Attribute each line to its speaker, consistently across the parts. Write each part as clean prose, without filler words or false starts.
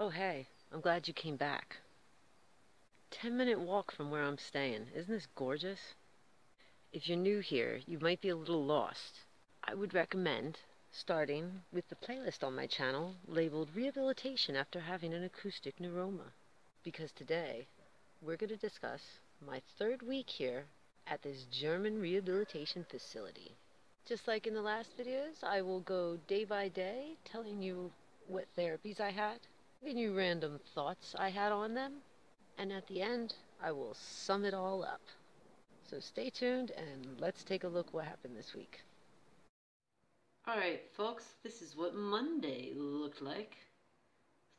Speaker 1: Oh, hey, I'm glad you came back. 10-minute walk from where I'm staying. Isn't this gorgeous? If you're new here, you might be a little lost. I would recommend starting with the playlist on my channel labeled Rehabilitation After Having an Acoustic Neuroma. Because today, we're going to discuss my third week here at this German rehabilitation facility. Just like in the last videos, I will go day by day telling you what therapies I had, giving you random thoughts I had on them, and at the end, I will sum it all up. So stay tuned and let's take a look what happened this week. Alright folks, this is what Monday looked like.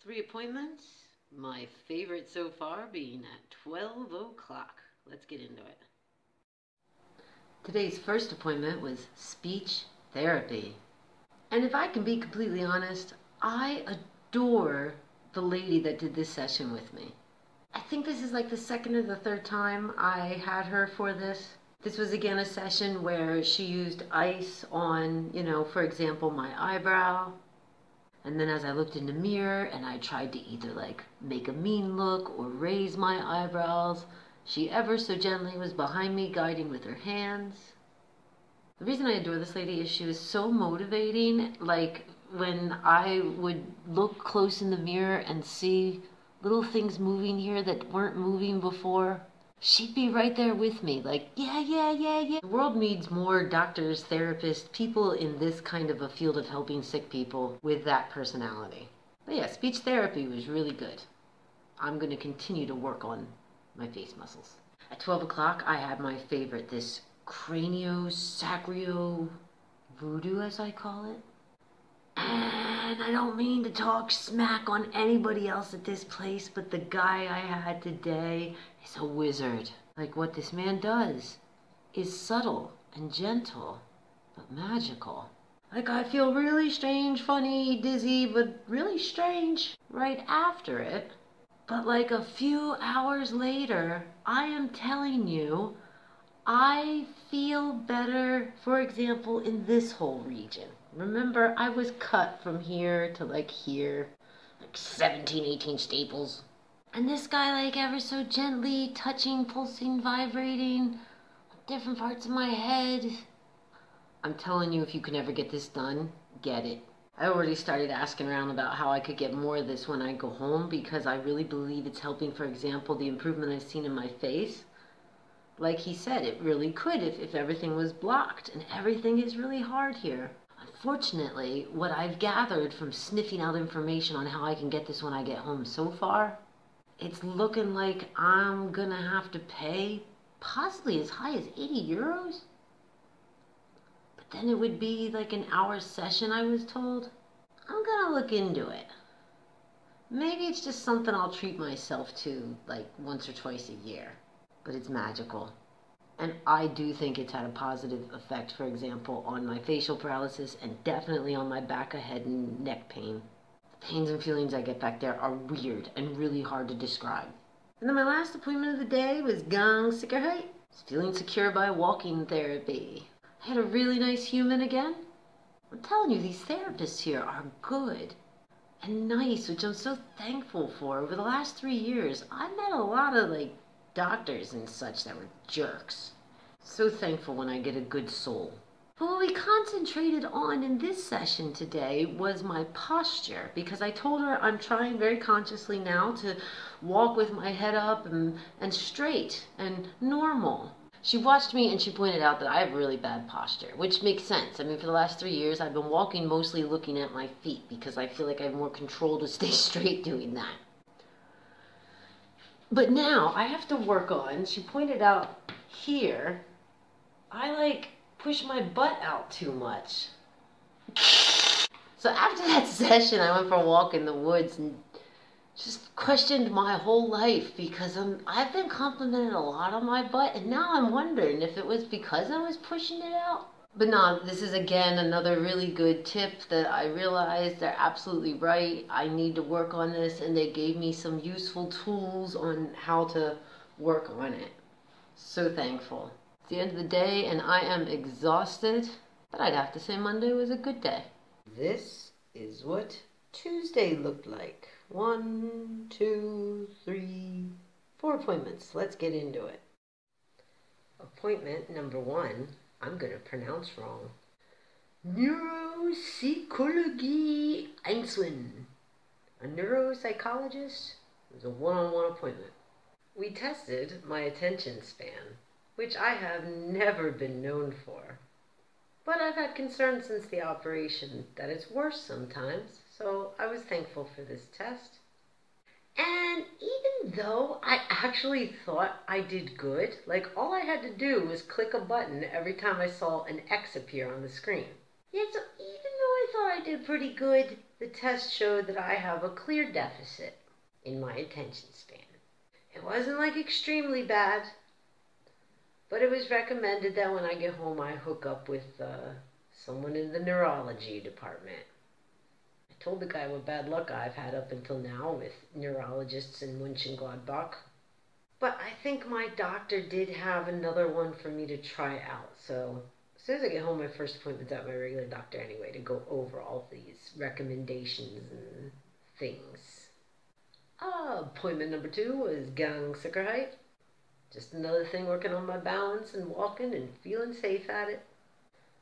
Speaker 1: 3 appointments, my favorite so far being at 12 o'clock. Let's get into it. Today's first appointment was speech therapy. And if I can be completely honest, I adore the lady that did this session with me. I think this is like the second or the third time I had her for this. This was again a session where she used ice on, for example, my eyebrow. And then as I looked in the mirror and I tried to either like make a mean look or raise my eyebrows, she ever so gently was behind me guiding with her hands. The reason I adore this lady is she was so motivating. Like when I would look close in the mirror and see little things moving here that weren't moving before, she'd be right there with me like, yeah. The world needs more doctors, therapists, people in this kind of a field of helping sick people with that personality. But yeah, speech therapy was really good. I'm going to continue to work on my face muscles. At 12 o'clock, I had my favorite, this craniosacrio voodoo, as I call it. And I don't mean to talk smack on anybody else at this place, but the guy I had today is a wizard. Like what this man does is subtle and gentle, but magical. Like I feel really strange, funny, dizzy, but really strange right after it. But like a few hours later, I am telling you, I feel better, for example, in this whole region. Remember, I was cut from here to like here, like 17, 18 staples. And this guy like ever so gently touching, pulsing, vibrating different parts of my head. I'm telling you, if you can ever get this done, get it. I already started asking around about how I could get more of this when I go home because I really believe it's helping, for example, the improvement I've seen in my face. Like he said, it really could if everything was blocked, and everything is really hard here. Unfortunately, what I've gathered from sniffing out information on how I can get this when I get home so far, it's looking like I'm gonna have to pay possibly as high as 80 euros. But then it would be like an hour session, I was told. I'm gonna look into it. Maybe it's just something I'll treat myself to like once or twice a year. But it's magical. And I do think it's had a positive effect, for example, on my facial paralysis and definitely on my back of head and neck pain. The pains and feelings I get back there are weird and really hard to describe. And then my last appointment of the day was Gang Sicherheit. I was feeling secure by walking therapy. I had a really nice human again. I'm telling you, these therapists here are good and nice, which I'm so thankful for. Over the last 3 years, I've met a lot of doctors and such that were jerks. So thankful when I get a good soul. But what we concentrated on in this session today was my posture, because I told her I'm trying very consciously now to walk with my head up and straight and normal. She watched me and she pointed out that I have really bad posture, which makes sense. I mean, for the last 3 years, I've been walking mostly looking at my feet because I feel like I have more control to stay straight doing that. But now I have to work on, she pointed out here, I push my butt out too much. So after that session, I went for a walk in the woods and just questioned my whole life because I've been complimented a lot on my butt, and now I'm wondering if it was because I was pushing it out. But no, this is again another really good tip that I realized they're absolutely right. I need to work on this, and they gave me some useful tools on how to work on it. So thankful. It's the end of the day, and I am exhausted, but I'd have to say Monday was a good day. This is what Tuesday looked like? 1, 2, 3, 4 appointments. Let's get into it. Appointment number 1, I'm going to pronounce wrong. Neuropsychologie Einzeln. A neuropsychologist. It was a one-on-one appointment. We tested my attention span, which I have never been known for. But I've had concerns since the operation that it's worse sometimes, so I was thankful for this test. And even though I actually thought I did good, like all I had to do was click a button every time I saw an X appear on the screen. Yet, so even though I thought I did pretty good, the test showed that I have a clear deficit in my attention span. It wasn't like extremely bad, but it was recommended that when I get home I hook up with someone in the neurology department. I told the guy what bad luck I've had up until now with neurologists in Mönchengladbach. But I think my doctor did have another one for me to try out, so as soon as I get home, my first appointment's at my regular doctor anyway to go over all these recommendations and things. Appointment number 2 was Gangsicherheit. Just another thing working on my balance and walking and feeling safe at it.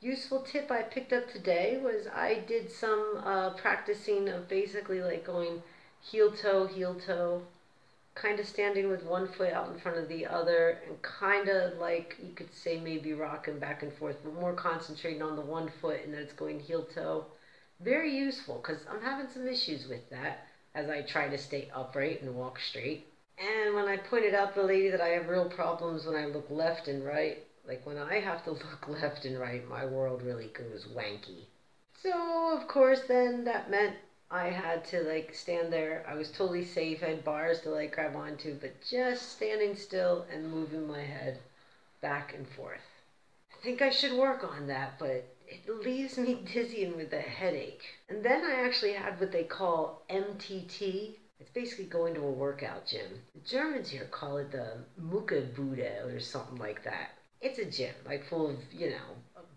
Speaker 1: Useful tip I picked up today was I did some practicing of basically like going heel toe, kind of standing with one foot out in front of the other and kind of like you could say maybe rocking back and forth, but more concentrating on the one foot and then it's going heel toe. Very useful because I'm having some issues with that as I try to stay upright and walk straight. And when I pointed out to the lady that I have real problems when I look left and right, like when I have to look left and right, my world really goes wanky. So, of course, then that meant I had to like stand there. I was totally safe. I had bars to like grab onto, but just standing still and moving my head back and forth. I think I should work on that, but it leaves me dizzy and with a headache. And then I actually had what they call MTT. It's basically going to a workout gym. The Germans here call it the Muckebude or something like that. It's a gym, like full of,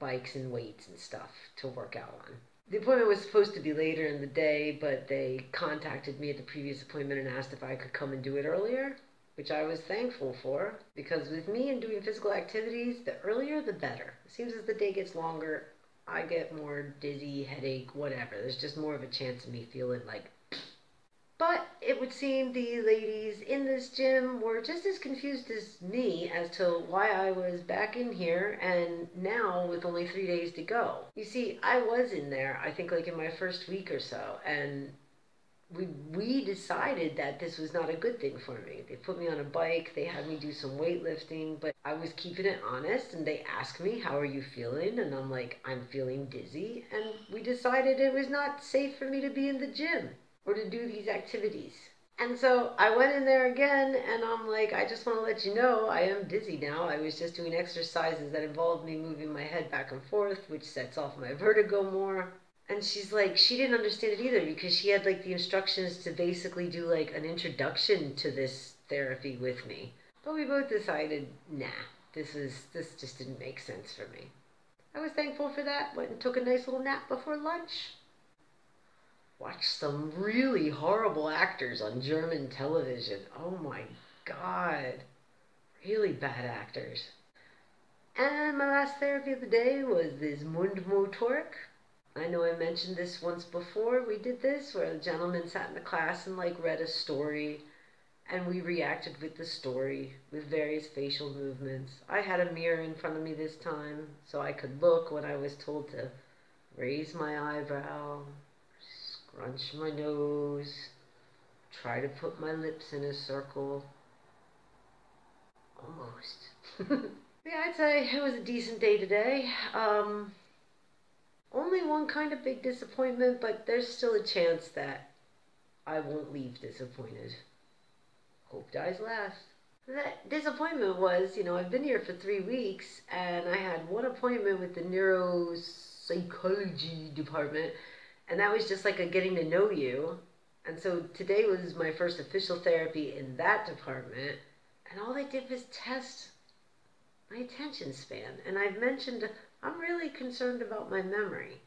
Speaker 1: bikes and weights and stuff to work out on. The appointment was supposed to be later in the day, but they contacted me at the previous appointment and asked if I could come and do it earlier, which I was thankful for, because with me and doing physical activities, the earlier the better. It seems as the day gets longer, I get more dizzy, headache, whatever. There's just more of a chance of me feeling like... But it would seem the ladies in this gym were just as confused as me as to why I was back in here and now with only 3 days to go. You see, I was in there, I think like in my first week or so, and we decided that this was not a good thing for me. They put me on a bike, they had me do some weightlifting, but I was keeping it honest, and they asked me, how are you feeling? And I'm like, I'm feeling dizzy, and we decided it was not safe for me to be in the gym or to do these activities. And so I went in there again and I'm like, I just want to let you know I am dizzy now. I was just doing exercises that involved me moving my head back and forth, which sets off my vertigo more. And she's like, she didn't understand it either because she had like the instructions to basically do like an introduction to this therapy with me. But we both decided, nah, this just didn't make sense for me. I was thankful for that, went and took a nice little nap before lunch. Watched some really horrible actors on German television. Oh my God. Really bad actors. And my last therapy of the day was this Mundmotorik. I know I mentioned this once before. We did this where a gentleman sat in the class and like read a story and we reacted with the story with various facial movements. I had a mirror in front of me this time so I could look when I was told to raise my eyebrow, scrunch my nose, try to put my lips in a circle. Almost. Yeah, I'd say it was a decent day today. Only one kind of big disappointment, but there's still a chance that I won't leave disappointed. Hope dies last. That disappointment was, I've been here for 3 weeks, and I had one appointment with the neuropsychology department, and that was just like a getting to know you. And so today was my first official therapy in that department, and all they did was test my attention span. And I've mentioned I'm really concerned about my memory.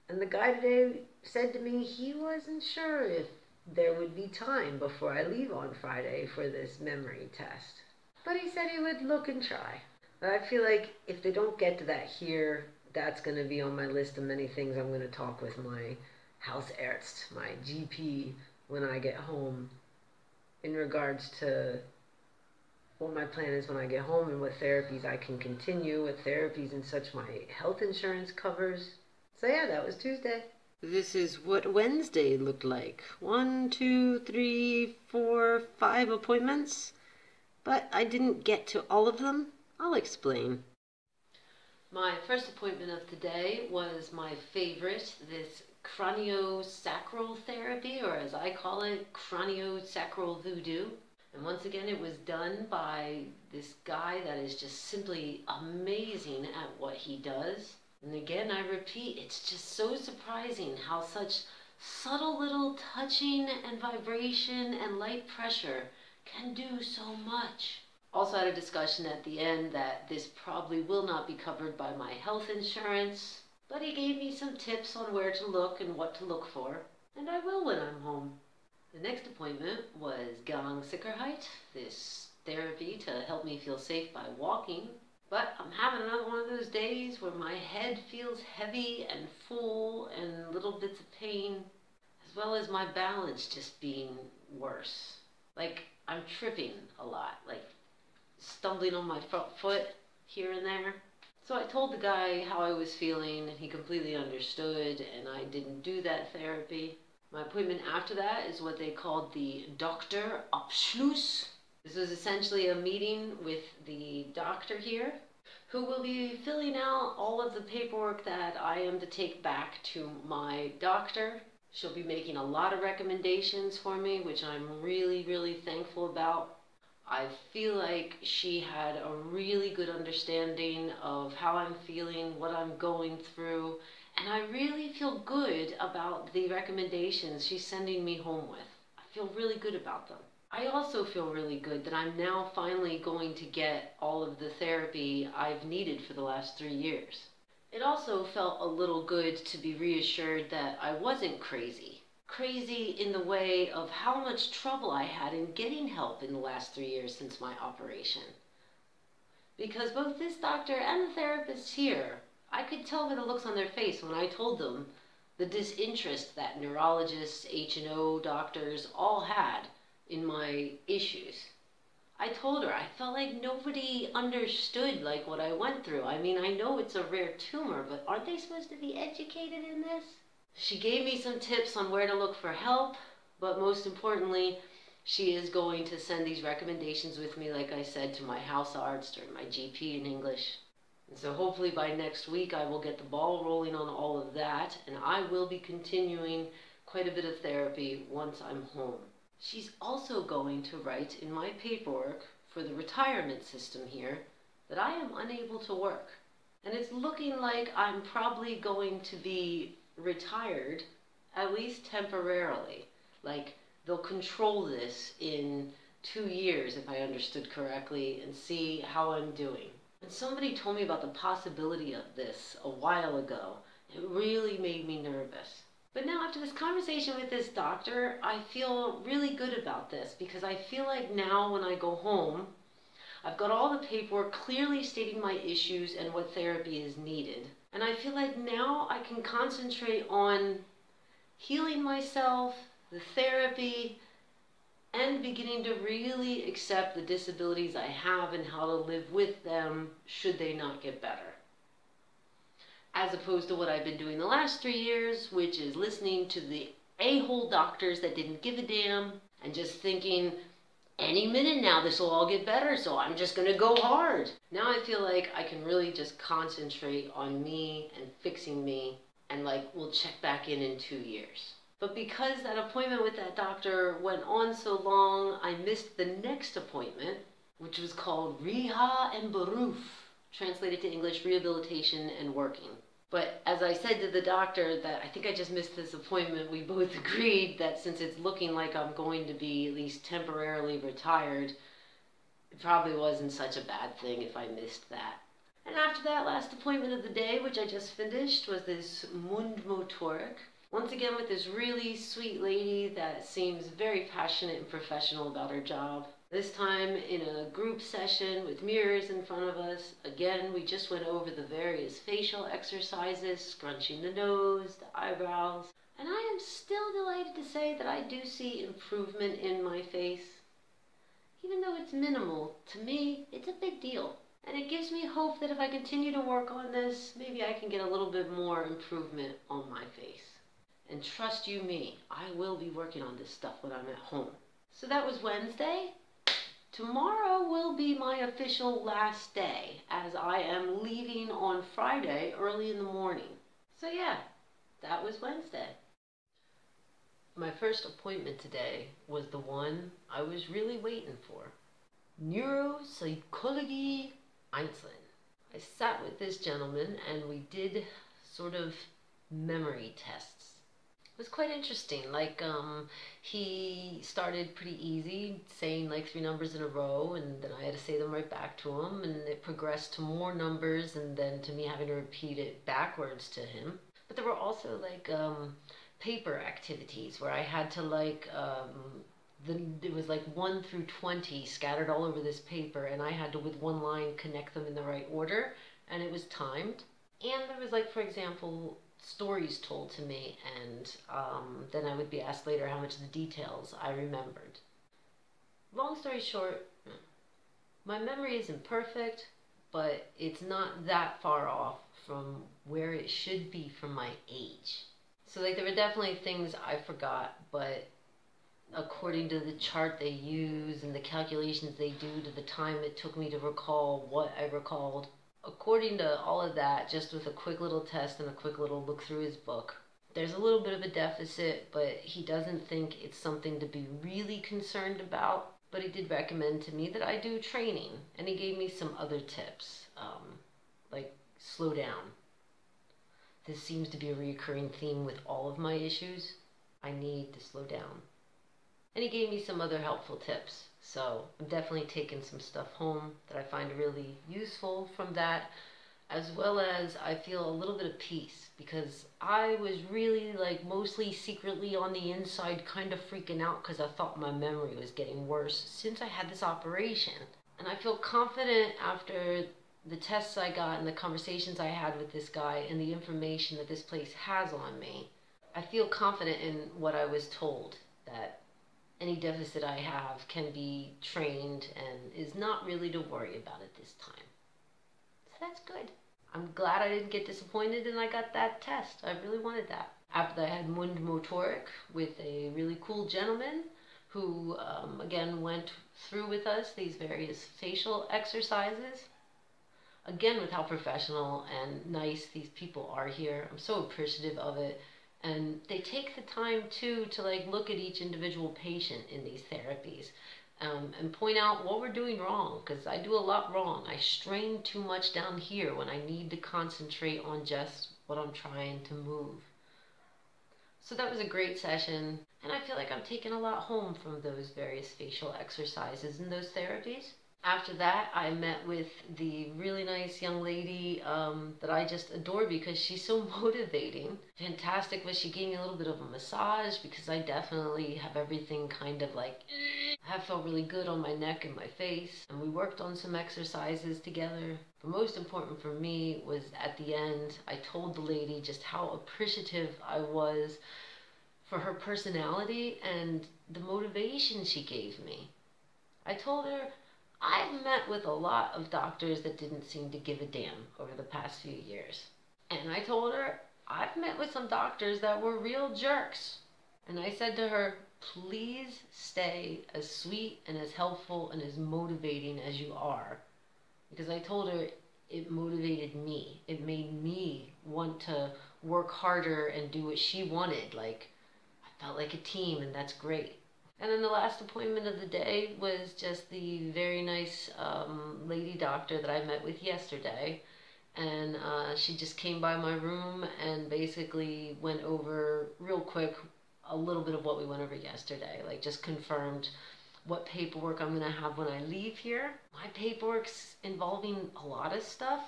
Speaker 1: And the guy today said to me he wasn't sure if there would be time before I leave on Friday for this memory test. But he said he would look and try. But I feel like if they don't get to that here, that's going to be on my list of many things I'm going to talk with my Hausarzt, my GP, when I get home in regards to what my plan is when I get home and what therapies I can continue, what therapies and such my health insurance covers. So yeah, that was Tuesday. This is what Wednesday looked like. 1, 2, 3, 4, 5 appointments. But I didn't get to all of them. I'll explain. My first appointment of today was my favorite, this craniosacral therapy, or as I call it, craniosacral voodoo. And once again, it was done by this guy that is just simply amazing at what he does. And again, I repeat, it's just so surprising how such subtle little touching and vibration and light pressure can do so much. Also had a discussion at the end that this probably will not be covered by my health insurance, but he gave me some tips on where to look and what to look for, and I will when I'm home. The next appointment was Gangsicherheit, this therapy to help me feel safe by walking. But I'm having another one of those days where my head feels heavy and full and little bits of pain, as well as my balance just being worse. Like I'm tripping a lot, like stumbling on my front foot here and there. So I told the guy how I was feeling and he completely understood, and I didn't do that therapy. My appointment after that is what they called the Doctor Abschluss. This was essentially a meeting with the doctor here, who will be filling out all of the paperwork that I am to take back to my doctor. She'll be making a lot of recommendations for me, which I'm really, really thankful about. I feel like she had a really good understanding of how I'm feeling, what I'm going through, and I really feel good about the recommendations she's sending me home with. I feel really good about them. I also feel really good that I'm now finally going to get all of the therapy I've needed for the last 3 years. It also felt a little good to be reassured that I wasn't crazy. Crazy in the way of how much trouble I had in getting help in the last 3 years since my operation. Because both this doctor and the therapist here, I could tell by the looks on their face when I told them the disinterest that neurologists, H&O doctors all had in my issues. I told her I felt like nobody understood like what I went through. I mean, I know it's a rare tumor, but aren't they supposed to be educated in this? She gave me some tips on where to look for help, but most importantly, she is going to send these recommendations with me, like I said, to my Hausarzt or my GP in English. And so hopefully by next week I will get the ball rolling on all of that, and I will be continuing quite a bit of therapy once I'm home. She's also going to write in my paperwork for the retirement system here that I am unable to work. And it's looking like I'm probably going to be retired, at least temporarily. Like they'll control this in 2 years, if I understood correctly, and see how I'm doing. And somebody told me about the possibility of this a while ago. It really made me nervous. But now after this conversation with this doctor, I feel really good about this because I feel like now when I go home, I've got all the paperwork clearly stating my issues and what therapy is needed. And I feel like now I can concentrate on healing myself, the therapy, and beginning to really accept the disabilities I have and how to live with them should they not get better. As opposed to what I've been doing the last 3 years, which is listening to the a-hole doctors that didn't give a damn and just thinking, any minute now this will all get better, so I'm just going to go hard. Now I feel like I can really just concentrate on me and fixing me, and like we'll check back in 2 years. But because that appointment with that doctor went on so long, I missed the next appointment, which was called Rehab and Beruf, translated to English, Rehabilitation and Working. But as I said to the doctor that I think I just missed this appointment, we both agreed that since it's looking like I'm going to be at least temporarily retired, it probably wasn't such a bad thing if I missed that. And after that last appointment of the day, which I just finished, was this Mundmotorik. Once again with this really sweet lady that seems very passionate and professional about her job. This time in a group session with mirrors in front of us. Again, we just went over the various facial exercises, scrunching the nose, the eyebrows. And I am still delighted to say that I do see improvement in my face. Even though it's minimal, to me, it's a big deal. And it gives me hope that if I continue to work on this, maybe I can get a little bit more improvement on my face. And trust you me, I will be working on this stuff when I'm at home. So that was Wednesday. Tomorrow will be my official last day, as I am leaving on Friday early in the morning. So yeah, that was Wednesday. My first appointment today was the one I was really waiting for. Neuropsychology Einzeln. I sat with this gentleman and we did sort of memory tests. It was quite interesting. He started pretty easy, saying like 3 numbers in a row, and then I had to say them right back to him, and it progressed to more numbers, and then to me having to repeat it backwards to him. But there were also paper activities where I had to it was 1 through 20 scattered all over this paper, and I had to, with one line, connect them in the right order, and it was timed. And there was, for example, stories told to me, and then I would be asked later how much of the details I remembered. Long story short, my memory isn't perfect, but it's not that far off from where it should be for my age. So there were definitely things I forgot, but according to the chart they use and the calculations they do to the time it took me to recall what I recalled, according to all of that, just with a quick little test and a quick little look through his book, there's a little bit of a deficit, but he doesn't think it's something to be really concerned about. But he did recommend to me that I do training, and he gave me some other tips, like slow down. This seems to be a recurring theme with all of my issues. I need to slow down. And he gave me some other helpful tips. So I'm definitely taking some stuff home that I find really useful from that, as well as I feel a little bit of peace, because I was really mostly secretly on the inside kind of freaking out because I thought my memory was getting worse since I had this operation. And I feel confident after the tests I got and the conversations I had with this guy and the information that this place has on me. I feel confident in what I was told, that any deficit I have can be trained and is not really to worry about at this time. So that's good. I'm glad I didn't get disappointed and I got that test. I really wanted that. After that, I had Mundmotorik with a really cool gentleman who, again, went through with us these various facial exercises. Again, with how professional and nice these people are here. I'm so appreciative of it. And they take the time, too, to look at each individual patient in these therapies and point out what we're doing wrong, because I do a lot wrong. I strain too much down here when I need to concentrate on just what I'm trying to move. So that was a great session, and I feel like I'm taking a lot home from those various facial exercises and those therapies. After that, I met with the really nice young lady that I just adore because she's so motivating. Fantastic, but she gave me a little bit of a massage because I definitely have everything kind of I have felt really good on my neck and my face. And we worked on some exercises together. But most important for me was at the end, I told the lady just how appreciative I was for her personality and the motivation she gave me. I told her, I've met with a lot of doctors that didn't seem to give a damn over the past few years. And I told her, I've met with some doctors that were real jerks. And I said to her, please stay as sweet and as helpful and as motivating as you are. Because I told her it motivated me. It made me want to work harder and do what she wanted. I felt like a team, and that's great. And then the last appointment of the day was just the very nice lady doctor that I met with yesterday. And she just came by my room and basically went over real quick a little bit of what we went over yesterday. Just confirmed what paperwork I'm going to have when I leave here. My paperwork's involving a lot of stuff.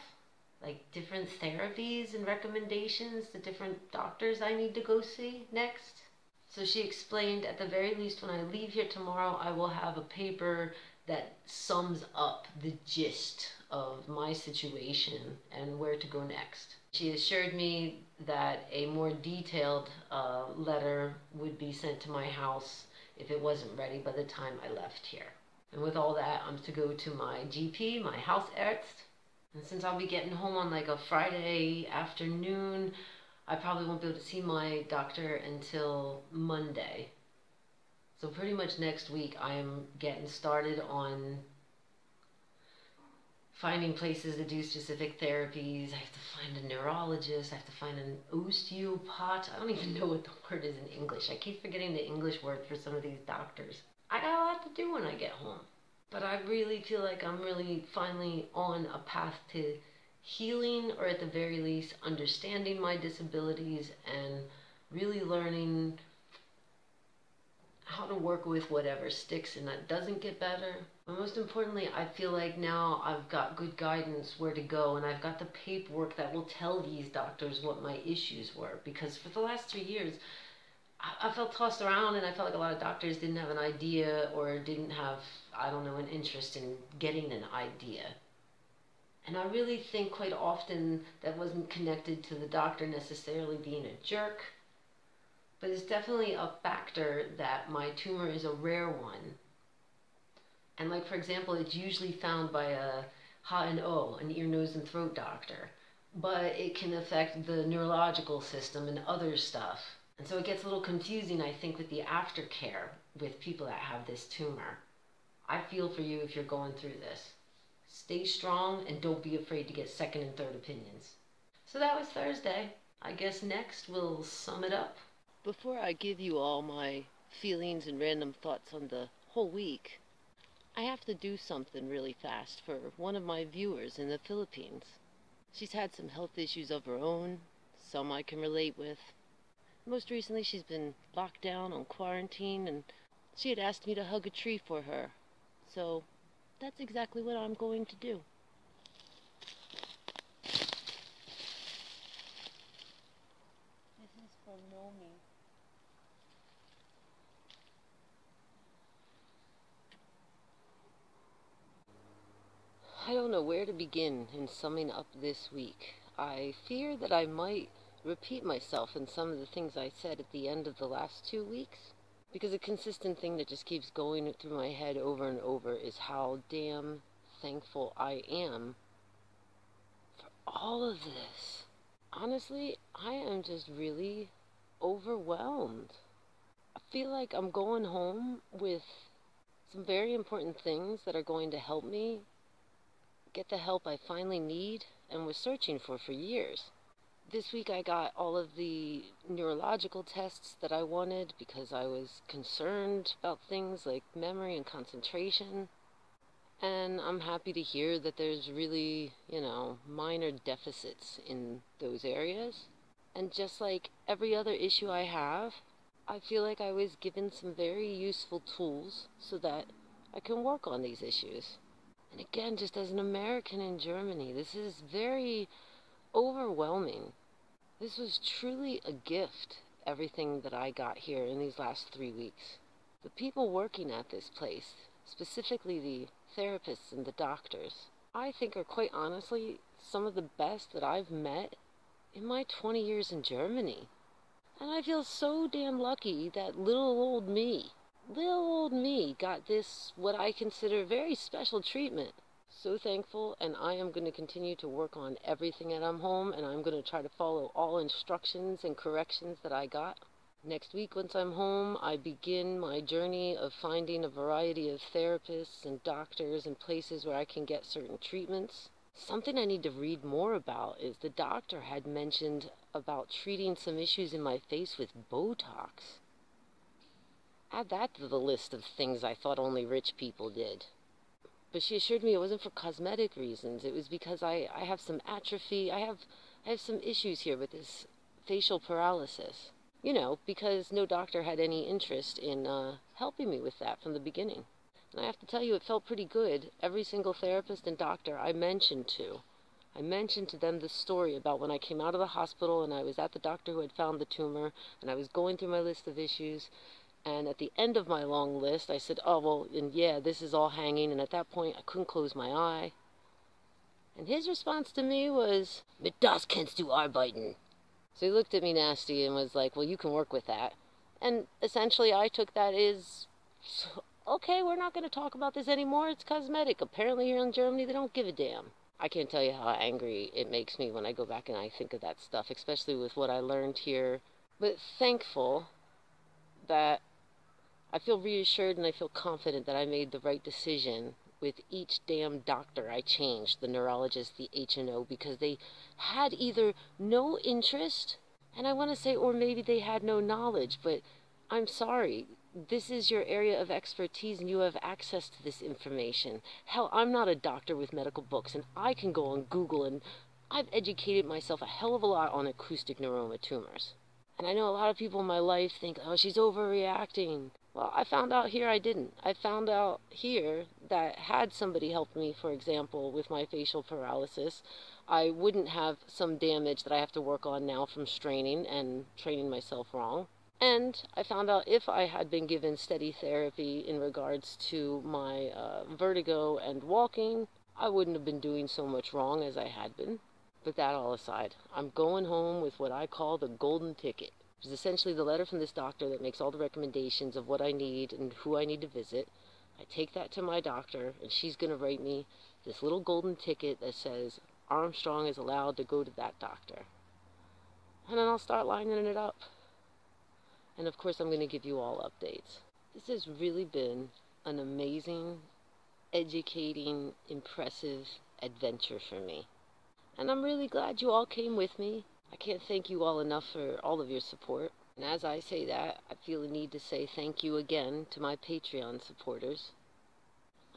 Speaker 1: like different therapies and recommendations to different doctors I need to go see next. So she explained at the very least when I leave here tomorrow, I will have a paper that sums up the gist of my situation and where to go next. She assured me that a more detailed letter would be sent to my house if it wasn't ready by the time I left here. And with all that, I'm to go to my GP, my house arzt. And since I'll be getting home on like a Friday afternoon, I probably won't be able to see my doctor until Monday. So pretty much next week I am getting started on finding places to do specific therapies. I have to find a neurologist. I have to find an osteopath. I don't even know what the word is in English. I keep forgetting the English word for some of these doctors. I got a lot to do when I get home. But I really feel like I'm really finally on a path to healing, or at the very least understanding my disabilities and really learning how to work with whatever sticks and that doesn't get better. But most importantly, I feel like now I've got good guidance where to go, and I've got the paperwork that will tell these doctors what my issues were. Because for the last 3 years, I felt tossed around, and I felt like a lot of doctors didn't have an idea or didn't have, I don't know, an interest in getting an idea. And I really think quite often that wasn't connected to the doctor necessarily being a jerk, but it's definitely a factor that my tumor is a rare one. And like, for example, it's usually found by a HNO, an ear, nose, and throat doctor, but it can affect the neurological system and other stuff. And so it gets a little confusing, I think, with the aftercare with people that have this tumor. I feel for you if you're going through this. Stay strong and don't be afraid to get second and third opinions. So that was Thursday. I guess next we'll sum it up. Before I give you all my feelings and random thoughts on the whole week, I have to do something really fast for one of my viewers in the Philippines. She's had some health issues of her own, some I can relate with. Most recently she's been locked down on quarantine, and she had asked me to hug a tree for her. So that's exactly what I'm going to do. This is from Nomi. I don't know where to begin in summing up this week. I fear that I might repeat myself in some of the things I said at the end of the last 2 weeks. Because a consistent thing that just keeps going through my head over and over is how damn thankful I am for all of this. Honestly, I am just really overwhelmed. I feel like I'm going home with some very important things that are going to help me get the help I finally need and was searching for years. This week I got all of the neurological tests that I wanted because I was concerned about things like memory and concentration. And I'm happy to hear that there's really, minor deficits in those areas. And just like every other issue I have, I feel like I was given some very useful tools so that I can work on these issues. And again, just as an American in Germany, this is very overwhelming. This was truly a gift, everything that I got here in these last 3 weeks. The people working at this place, specifically the therapists and the doctors, I think are quite honestly some of the best that I've met in my 20 years in Germany. And I feel so damn lucky that little old me got this, what I consider very special treatment. So thankful, and I am going to continue to work on everything at home, and I'm going to try to follow all instructions and corrections that I got. Next week, once I'm home, I begin my journey of finding a variety of therapists and doctors and places where I can get certain treatments. Something I need to read more about is the doctor had mentioned about treating some issues in my face with Botox. Add that to the list of things I thought only rich people did. But she assured me it wasn't for cosmetic reasons. It was because I have some atrophy. I have some issues here with this facial paralysis. Because no doctor had any interest in helping me with that from the beginning. And I have to tell you, it felt pretty good. Every single therapist and doctor I mentioned to,
Speaker 2: I mentioned to them the story about when I came out of the hospital and I was at the doctor who had found the tumor, and I was going through my list of issues, and at the end of my long list, I said, oh, well, and yeah, this is all hanging, and at that point, I couldn't close my eye. And his response to me was, "Mit das kannst du arbeiten." So he looked at me nasty and was like, well, you can work with that. And essentially, I took that as, okay, we're not going to talk about this anymore. It's cosmetic. Apparently here in Germany, they don't give a damn. I can't tell you how angry it makes me when I go back and I think of that stuff, especially with what I learned here. But thankful that I feel reassured and I feel confident that I made the right decision with each damn doctor I changed, the neurologist, the HNO, because they had either no interest, and I want to say, or maybe they had no knowledge, but I'm sorry. This is your area of expertise and you have access to this information. Hell, I'm not a doctor with medical books and I can go on Google and I've educated myself a hell of a lot on acoustic neuroma tumors. And I know a lot of people in my life think, oh, she's overreacting. Well, I found out here I didn't. I found out here that had somebody helped me, for example, with my facial paralysis, I wouldn't have some damage that I have to work on now from straining and training myself wrong. And I found out if I had been given steady therapy in regards to my vertigo and walking, I wouldn't have been doing so much wrong as I had been. But that all aside, I'm going home with what I call the golden ticket, which is essentially the letter from this doctor that makes all the recommendations of what I need and who I need to visit. I take that to my doctor, and she's going to write me this little golden ticket that says Armstrong is allowed to go to that doctor. And then I'll start lining it up. And of course, I'm going to give you all updates. This has really been an amazing, educating, impressive adventure for me. And I'm really glad you all came with me. I can't thank you all enough for all of your support. And as I say that, I feel the need to say thank you again to my Patreon supporters.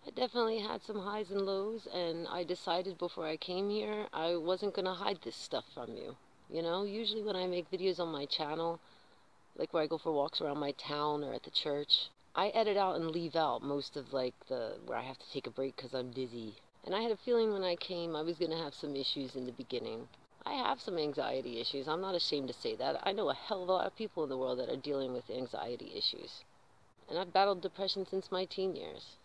Speaker 2: I definitely had some highs and lows, and I decided before I came here I wasn't going to hide this stuff from you. You know, usually when I make videos on my channel, like where I go for walks around my town or at the church, I edit out and leave out most of like where I have to take a break because I'm dizzy. And I had a feeling when I came I was going to have some issues in the beginning. I have some anxiety issues. I'm not ashamed to say that. I know a hell of a lot of people in the world that are dealing with anxiety issues. And I've battled depression since my teen years.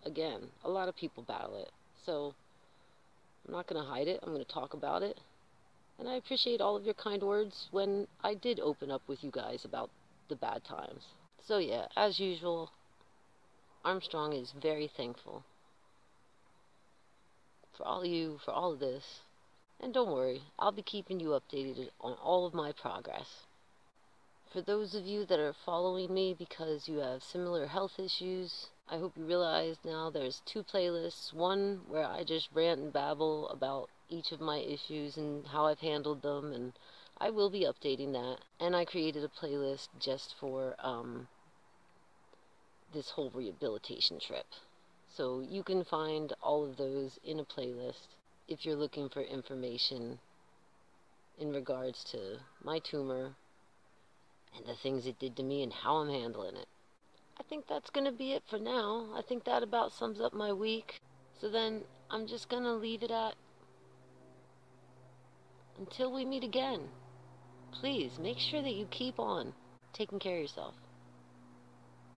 Speaker 2: Again, a lot of people battle it. So I'm not going to hide it. I'm going to talk about it. And I appreciate all of your kind words when I did open up with you guys about the bad times. So yeah, as usual, Armstrong is very thankful for all of you, for all of this. And don't worry, I'll be keeping you updated on all of my progress. For those of you that are following me because you have similar health issues, I hope you realize now there's 2 playlists. One where I just rant and babble about each of my issues and how I've handled them, and I will be updating that. And I created a playlist just for this whole rehabilitation trip. So you can find all of those in a playlist if you're looking for information in regards to my tumor and the things it did to me and how I'm handling it. I think that's going to be it for now. I think that about sums up my week. So then I'm just going to leave it at, until we meet again. Please make sure that you keep on taking care of yourself.